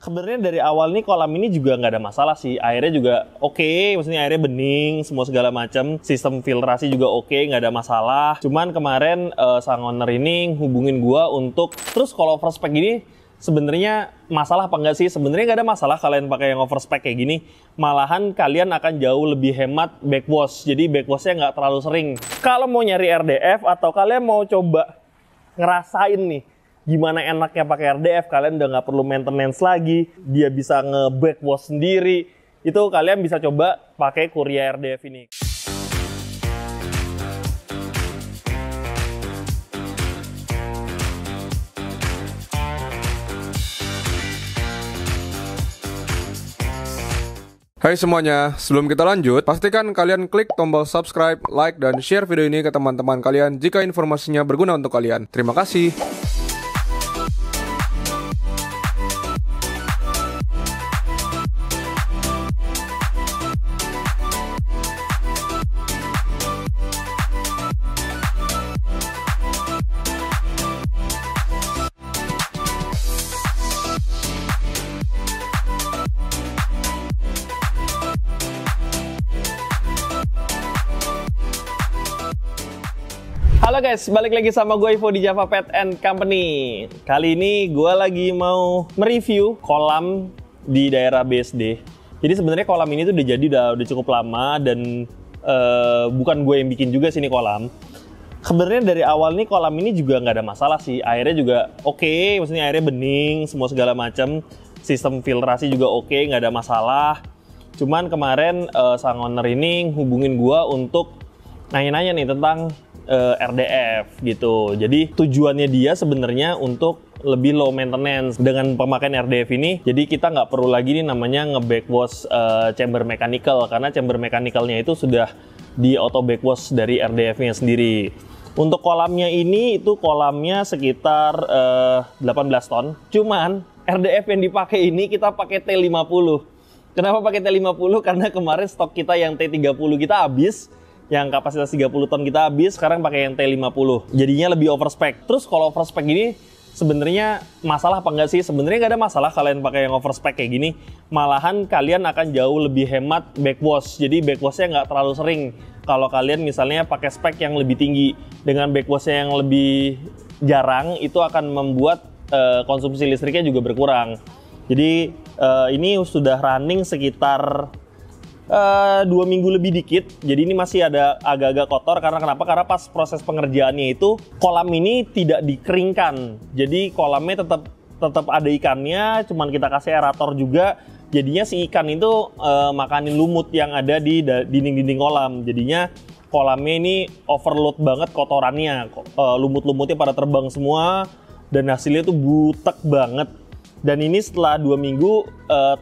Sebenarnya dari awal nih kolam ini juga nggak ada masalah sih. Airnya juga oke, maksudnya airnya bening, semua segala macam. Sistem filtrasi juga oke, nggak ada masalah. Cuman kemarin sang owner ini hubungin gua untuk terus kalau overspec gini sebenarnya masalah apa enggak sih? Sebenarnya nggak ada masalah kalian pakai yang overspec kayak gini. Malahan kalian akan jauh lebih hemat backwash. Jadi backwashnya nggak terlalu sering. Kalau mau nyari RDF atau kalian mau coba ngerasain nih gimana enaknya pakai RDF, kalian udah nggak perlu maintenance lagi, dia bisa nge-backwash sendiri, itu kalian bisa coba pakai Kuria RDF ini. Hai semuanya, sebelum kita lanjut, pastikan kalian klik tombol subscribe, like, dan share video ini ke teman-teman kalian jika informasinya berguna untuk kalian. Terima kasih. Halo guys, balik lagi sama gue Ivo di Java Pet and Company. Kali ini gue lagi mau mereview kolam di daerah BSD. Jadi sebenarnya kolam ini tuh udah cukup lama dan bukan gue yang bikin juga sini kolam. Sebenarnya dari awal nih kolam ini juga nggak ada masalah sih. Airnya juga oke, maksudnya airnya bening, semua segala macam. Sistem filtrasi juga oke, nggak ada masalah. Cuman kemarin sang owner ini hubungin gue untuk nanya-nanya nih tentang RDF gitu. Jadi tujuannya dia sebenarnya untuk lebih low maintenance dengan pemakaian RDF ini. Jadi kita nggak perlu lagi nih namanya nge-backwash chamber mechanical, karena chamber mechanicalnya itu sudah di auto backwash dari RDF-nya sendiri. Untuk kolamnya ini itu kolamnya sekitar 18 ton. Cuman RDF yang dipakai ini kita pakai T50. Kenapa pakai T50? Karena kemarin stok kita yang T30 kita habis. Yang kapasitas 30 ton kita habis, sekarang pakai yang T50. Jadinya lebih overspec. Terus kalau overspec gini, sebenarnya masalah apa enggak sih? Sebenarnya nggak ada masalah kalian pakai yang overspec kayak gini. Malahan kalian akan jauh lebih hemat backwash. Jadi backwashnya nggak terlalu sering. Kalau kalian misalnya pakai spek yang lebih tinggi, dengan backwashnya yang lebih jarang, itu akan membuat konsumsi listriknya juga berkurang. Jadi ini sudah running sekitar 2 minggu lebih dikit, jadi ini masih ada agak-agak kotor. Karena kenapa? Karena pas proses pengerjaannya itu kolam ini tidak dikeringkan, jadi kolamnya tetap ada ikannya, cuman kita kasih aerator juga. Jadinya si ikan itu makanin lumut yang ada di dinding-dinding kolam. Jadinya kolamnya ini overload banget kotorannya, lumut-lumutnya pada terbang semua dan hasilnya tuh butek banget. Dan ini setelah 2 minggu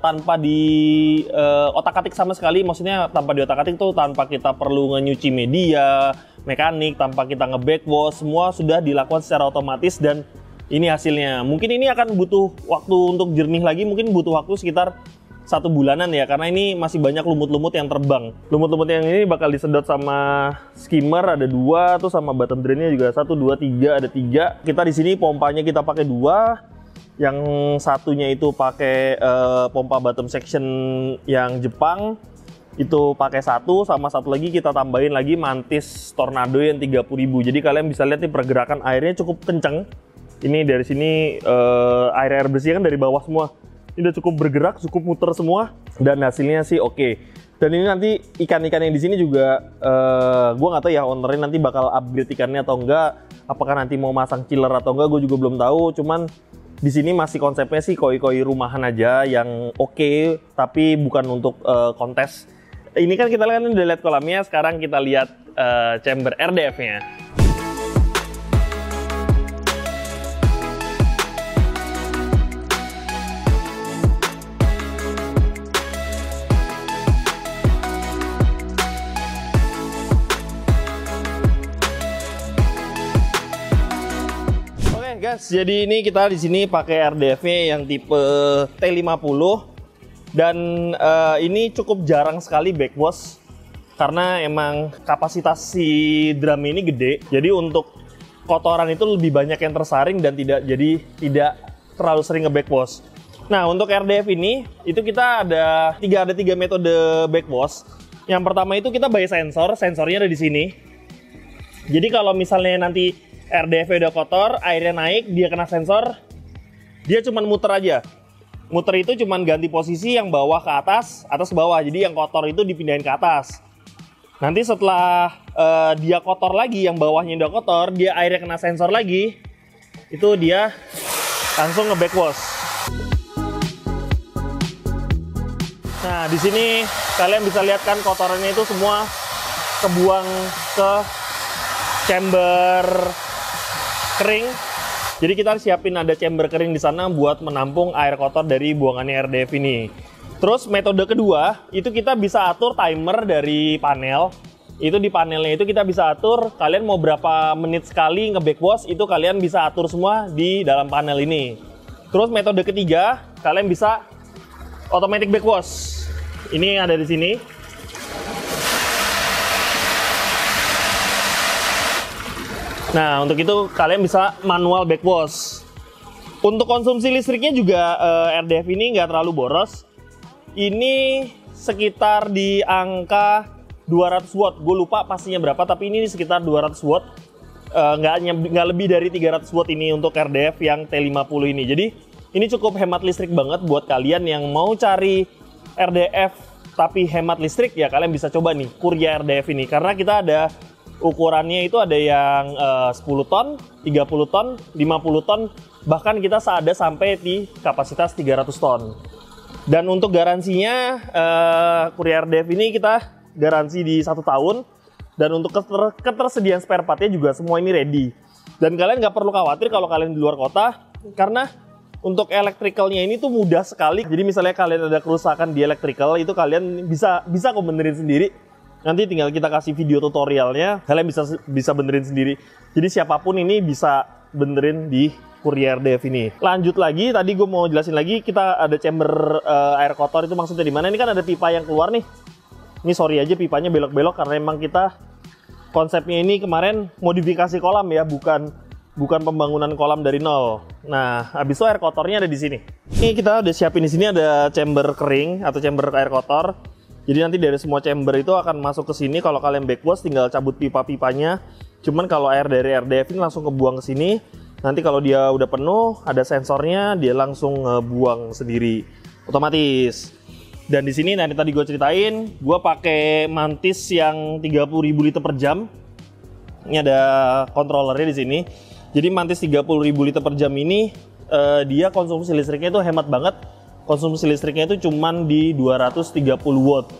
tanpa di otak-atik sama sekali, maksudnya tanpa di otak-atik tuh tanpa kita perlu nyuci media, mekanik, tanpa kita nge-backwash, semua sudah dilakukan secara otomatis dan ini hasilnya. Mungkin ini akan butuh waktu untuk jernih lagi, mungkin butuh waktu sekitar 1 bulanan ya, karena ini masih banyak lumut-lumut yang terbang. Lumut-lumut yang ini bakal disedot sama skimmer, ada 2 tuh, sama bottom drainnya juga 1, 2, 3, ada 3. Kita di sini pompanya kita pakai 2. Yang satunya itu pakai pompa bottom section yang Jepang, itu pakai 1, sama 1 lagi kita tambahin lagi Mantis Tornado yang 30.000. Jadi kalian bisa lihat nih pergerakan airnya cukup kenceng. Ini dari sini air bersih kan dari bawah semua. Ini udah cukup bergerak, cukup muter semua, dan hasilnya sih oke. Dan ini nanti ikan-ikan yang di sini juga gue nggak tahu ya ownernya nanti bakal upgrade ikannya atau enggak. Apakah nanti mau masang chiller atau enggak, gue juga belum tahu. Cuman di sini masih konsepnya sih koi-koi rumahan aja yang oke, tapi bukan untuk kontes. Ini kan kita udah lihat kolamnya, sekarang kita lihat chamber RDF-nya. Guys, jadi ini kita di sini pakai RDF-nya yang tipe T50 dan ini cukup jarang sekali backwash karena emang kapasitas si drum ini gede. Jadi untuk kotoran itu lebih banyak yang tersaring dan tidak terlalu sering nge-backwash. Nah, untuk RDF ini, itu kita ada tiga metode backwash. Yang pertama itu kita by sensor, sensornya ada di sini. Jadi kalau misalnya nanti RDF udah kotor, airnya naik, dia kena sensor, dia cuman muter aja. Muter itu cuman ganti posisi yang bawah ke atas ke bawah. Jadi yang kotor itu dipindahin ke atas. Nanti setelah dia kotor lagi, yang bawahnya udah kotor, dia airnya kena sensor lagi, itu dia langsung nge-backwash. Nah, di sini kalian bisa lihat kan kotorannya itu semua kebuang ke chamber kering. Jadi kita siapin ada chamber kering di sana buat menampung air kotor dari buangannya RDF ini. Terus metode kedua, itu kita bisa atur timer dari panel. Itu di panelnya itu kita bisa atur kalian mau berapa menit sekali nge-backwash, itu kalian bisa atur semua di dalam panel ini. Terus metode ketiga, kalian bisa automatic backwash. Ini ada di sini. Nah, untuk itu kalian bisa manual backwash. Untuk konsumsi listriknya juga RDF ini nggak terlalu boros. Ini sekitar di angka 200 watt. Gue lupa pastinya berapa, tapi ini sekitar 200 watt. Nggak lebih dari 300 watt ini untuk RDF yang T50 ini. Jadi ini cukup hemat listrik banget buat kalian yang mau cari RDF tapi hemat listrik, ya kalian bisa coba nih Kuria RDF ini. Karena kita ada ukurannya itu ada yang 10 ton, 30 ton, 50 ton, bahkan kita ada sampai di kapasitas 300 ton. Dan untuk garansinya Kuria RDF ini kita garansi di 1 tahun. Dan untuk ketersediaan spare partnya juga semua ini ready. Dan kalian nggak perlu khawatir kalau kalian di luar kota, karena untuk electricalnya ini tuh mudah sekali. Jadi misalnya kalian ada kerusakan di electrical, itu kalian bisa kok benerin sendiri. Nanti tinggal kita kasih video tutorialnya, kalian bisa benerin sendiri. Jadi siapapun ini bisa benerin di Kuria RDF ini. Lanjut lagi, tadi gue mau jelasin lagi, kita ada chamber air kotor itu maksudnya di mana? Ini kan ada pipa yang keluar nih. Ini sorry aja pipanya belok-belok karena emang kita konsepnya ini kemarin modifikasi kolam ya, bukan pembangunan kolam dari nol. Nah, habis itu air kotornya ada di sini. Ini kita udah siapin di sini ada chamber kering atau chamber air kotor. Jadi nanti dari semua chamber itu akan masuk ke sini. Kalau kalian backwash tinggal cabut pipa-pipanya. Cuman kalau air dari RDF ini langsung kebuang ke sini. Nanti kalau dia udah penuh, ada sensornya, dia langsung ngebuang sendiri otomatis. Dan di sini nanti tadi gue ceritain, gue pakai mantis yang 30.000 liter per jam. Ini ada controllernya di sini. Jadi mantis 30.000 liter per jam ini dia konsumsi listriknya itu hemat banget. Konsumsi listriknya itu cuman di 230 watt.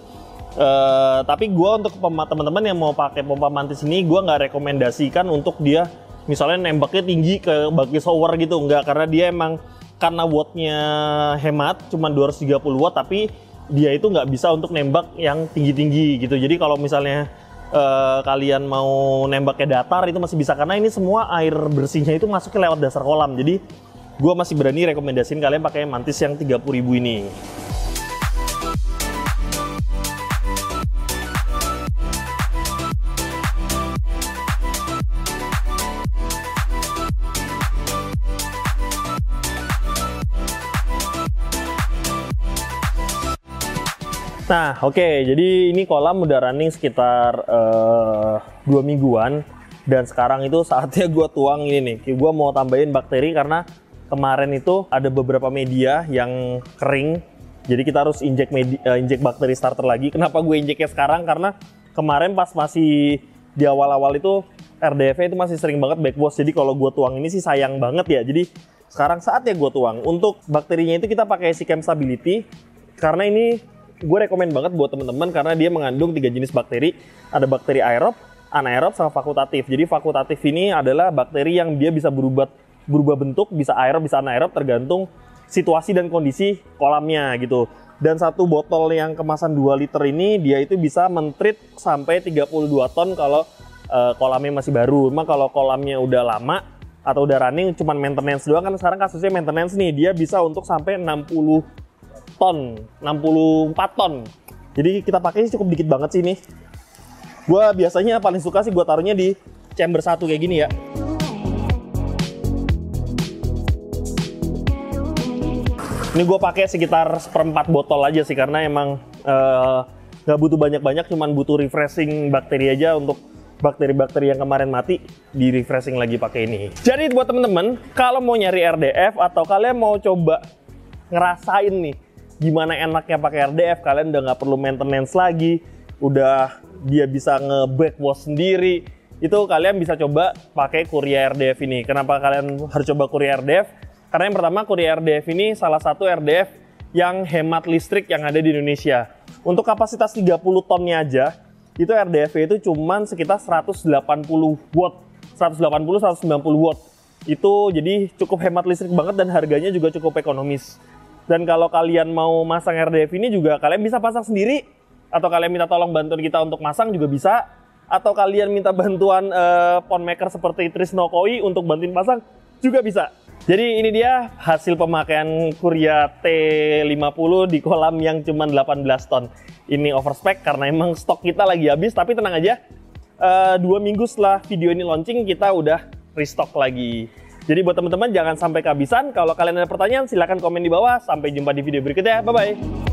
Tapi gue untuk teman-teman yang mau pakai pompa mantis ini, gue nggak rekomendasikan untuk dia misalnya nembaknya tinggi ke baki shower gitu, nggak, karena dia emang karena wattnya hemat cuman 230 watt, tapi dia itu nggak bisa untuk nembak yang tinggi-tinggi gitu. Jadi kalau misalnya kalian mau nembaknya datar itu masih bisa, karena ini semua air bersihnya itu masuknya lewat dasar kolam. Jadi gue masih berani rekomendasiin kalian pakai mantis yang 30.000 ini. Nah, oke, jadi ini kolam udah running sekitar 2 mingguan. Dan sekarang itu saatnya gue tuang ini nih. Gue mau tambahin bakteri karena kemarin itu ada beberapa media yang kering. Jadi kita harus injek bakteri starter lagi. Kenapa gue injeknya sekarang? Karena kemarin pas masih di awal-awal itu RDF-nya itu masih sering banget backwash. Jadi kalau gue tuang ini sih sayang banget ya. Jadi sekarang saatnya gue tuang. Untuk bakterinya itu kita pakai Sikem Stability. Karena ini gue rekomen banget buat temen-temen karena dia mengandung 3 jenis bakteri. Ada bakteri aerob, anaerob, sama fakultatif. Jadi fakultatif ini adalah bakteri yang dia bisa berubah bentuk, bisa aerob, bisa anaerob, tergantung situasi dan kondisi kolamnya gitu. Dan satu botol yang kemasan 2 liter ini dia itu bisa men-treat sampai 32 ton kalau kolamnya masih baru. Memang kalau kolamnya udah lama atau udah running cuman maintenance doang, kan sekarang kasusnya maintenance nih, dia bisa untuk sampai 64 ton. Jadi kita pakai cukup dikit banget sih nih. Gue biasanya paling suka sih gue taruhnya di chamber 1 kayak gini ya. Ini gue pakai sekitar seperempat botol aja sih, karena emang nggak butuh banyak-banyak, cuman butuh refreshing bakteri aja untuk bakteri-bakteri yang kemarin mati, di refreshing lagi pakai ini. Jadi buat temen-temen, kalau mau nyari RDF atau kalian mau coba ngerasain nih gimana enaknya pakai RDF, kalian udah nggak perlu maintenance lagi, udah dia bisa nge-backwash sendiri, itu kalian bisa coba pakai Kuria RDF ini. Kenapa kalian harus coba Kuria RDF? Karena yang pertama, Kuria RDF ini salah satu RDF yang hemat listrik yang ada di Indonesia. Untuk kapasitas 30 tonnya aja, itu RDF itu cuman sekitar 180 watt, 180-190 watt. Itu jadi cukup hemat listrik banget dan harganya juga cukup ekonomis. Dan kalau kalian mau masang RDF ini juga kalian bisa pasang sendiri, atau kalian minta tolong bantuan kita untuk masang juga bisa, atau kalian minta bantuan pond maker seperti Trisno Koi untuk bantuin pasang juga bisa. Jadi ini dia hasil pemakaian Kuria T50 di kolam yang cuma 18 ton. Ini overspec karena emang stok kita lagi habis, tapi tenang aja, 2 minggu setelah video ini launching kita udah restock lagi. Jadi buat teman-teman jangan sampai kehabisan. Kalau kalian ada pertanyaan silahkan komen di bawah. Sampai jumpa di video berikutnya. Bye-bye.